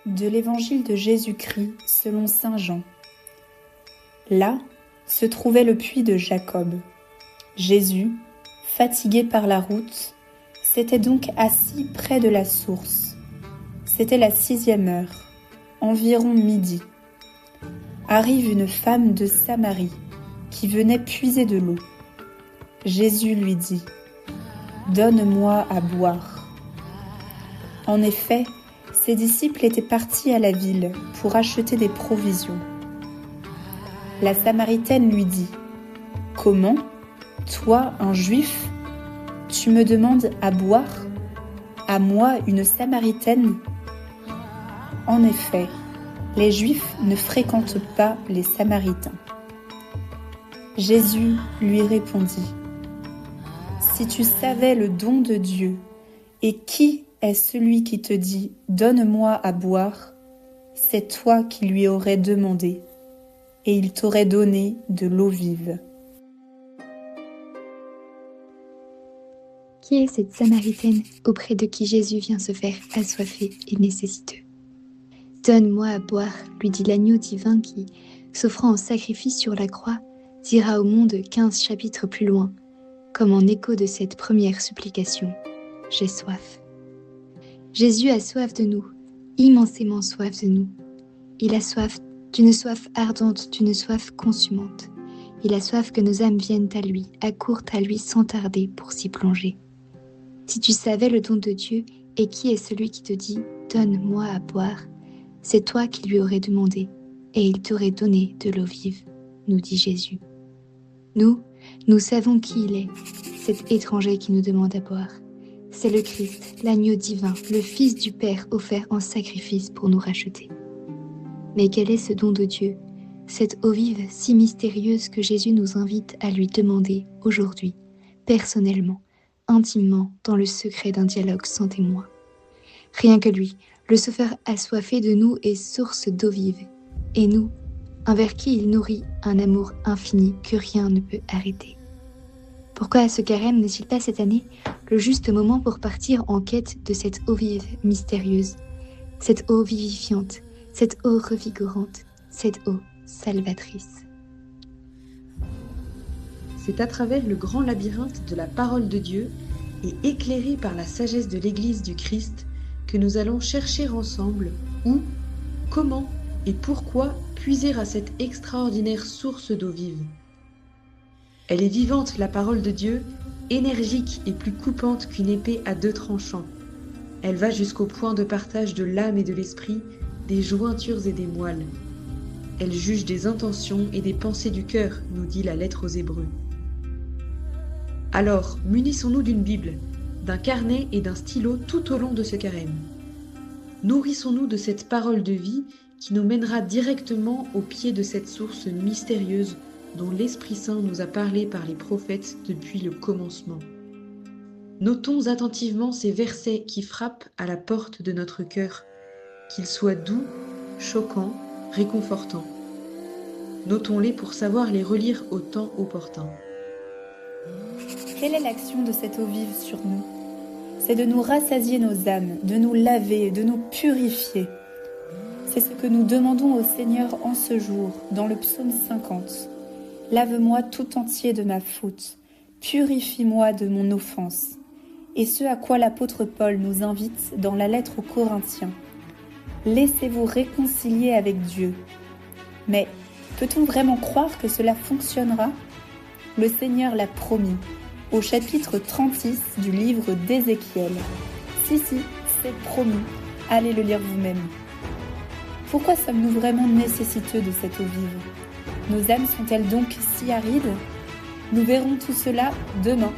De l'Évangile de Jésus-Christ selon saint Jean. Là se trouvait le puits de Jacob. Jésus, fatigué par la route, s'était donc assis près de la source. C'était la 6e heure, environ midi. Arrive une femme de Samarie qui venait puiser de l'eau. Jésus lui dit : « Donne-moi à boire. » En effet, ses disciples étaient partis à la ville pour acheter des provisions. La Samaritaine lui dit : « Comment, toi, un Juif, tu me demandes à boire, à moi, une Samaritaine ? » En effet, les Juifs ne fréquentent pas les Samaritains. Jésus lui répondit : « Si tu savais le don de Dieu, et qui est celui qui te dit « Donne-moi à boire », c'est toi qui lui aurais demandé, et il t'aurait donné de l'eau vive. » Qui est cette Samaritaine auprès de qui Jésus vient se faire assoiffé et nécessiteux ? « Donne-moi à boire », lui dit l'agneau divin qui, s'offrant en sacrifice sur la croix, dira au monde 15 chapitres plus loin, comme en écho de cette première supplication : « J'ai soif ». Jésus a soif de nous, immensément soif de nous. Il a soif d'une soif ardente, d'une soif consumante. Il a soif que nos âmes viennent à lui, accourent à lui sans tarder pour s'y plonger. Si tu savais le don de Dieu et qui est celui qui te dit « Donne-moi à boire », c'est toi qui lui aurais demandé et il t'aurait donné de l'eau vive, nous dit Jésus. Nous savons qui il est, cet étranger qui nous demande à boire. C'est le Christ, l'agneau divin, le Fils du Père offert en sacrifice pour nous racheter. Mais quel est ce don de Dieu, cette eau vive si mystérieuse que Jésus nous invite à lui demander aujourd'hui, personnellement, intimement, dans le secret d'un dialogue sans témoin. Rien que lui, le sauveur assoiffé de nous est source d'eau vive, et nous, envers qui il nourrit un amour infini que rien ne peut arrêter. Pourquoi ce carême n'est-il pas cette année le juste moment pour partir en quête de cette eau vive mystérieuse, cette eau vivifiante, cette eau revigorante, cette eau salvatrice ? C'est à travers le grand labyrinthe de la parole de Dieu et éclairé par la sagesse de l'Église du Christ que nous allons chercher ensemble où, comment et pourquoi puiser à cette extraordinaire source d'eau vive. Elle est vivante, la parole de Dieu, énergique et plus coupante qu'une épée à 2 tranchants. Elle va jusqu'au point de partage de l'âme et de l'esprit, des jointures et des moelles. Elle juge des intentions et des pensées du cœur, nous dit la lettre aux Hébreux. Alors, munissons-nous d'une Bible, d'un carnet et d'un stylo tout au long de ce carême. Nourrissons-nous de cette parole de vie qui nous mènera directement au pied de cette source mystérieuse dont l'Esprit Saint nous a parlé par les prophètes depuis le commencement. Notons attentivement ces versets qui frappent à la porte de notre cœur, qu'ils soient doux, choquants, réconfortants. Notons-les pour savoir les relire au temps opportun. Quelle est l'action de cette eau vive sur nous ? C'est de nous rassasier nos âmes, de nous laver, de nous purifier. C'est ce que nous demandons au Seigneur en ce jour, dans le psaume 50. Lave-moi tout entier de ma faute, purifie-moi de mon offense. Et ce à quoi l'apôtre Paul nous invite dans la lettre aux Corinthiens. Laissez-vous réconcilier avec Dieu. Mais peut-on vraiment croire que cela fonctionnera ? Le Seigneur l'a promis, au chapitre 36 du livre d'Ézéchiel. Si, c'est promis, allez le lire vous-même. Pourquoi sommes-nous vraiment nécessiteux de cette eau vive ? Nos âmes sont-elles donc si arides ? Nous verrons tout cela demain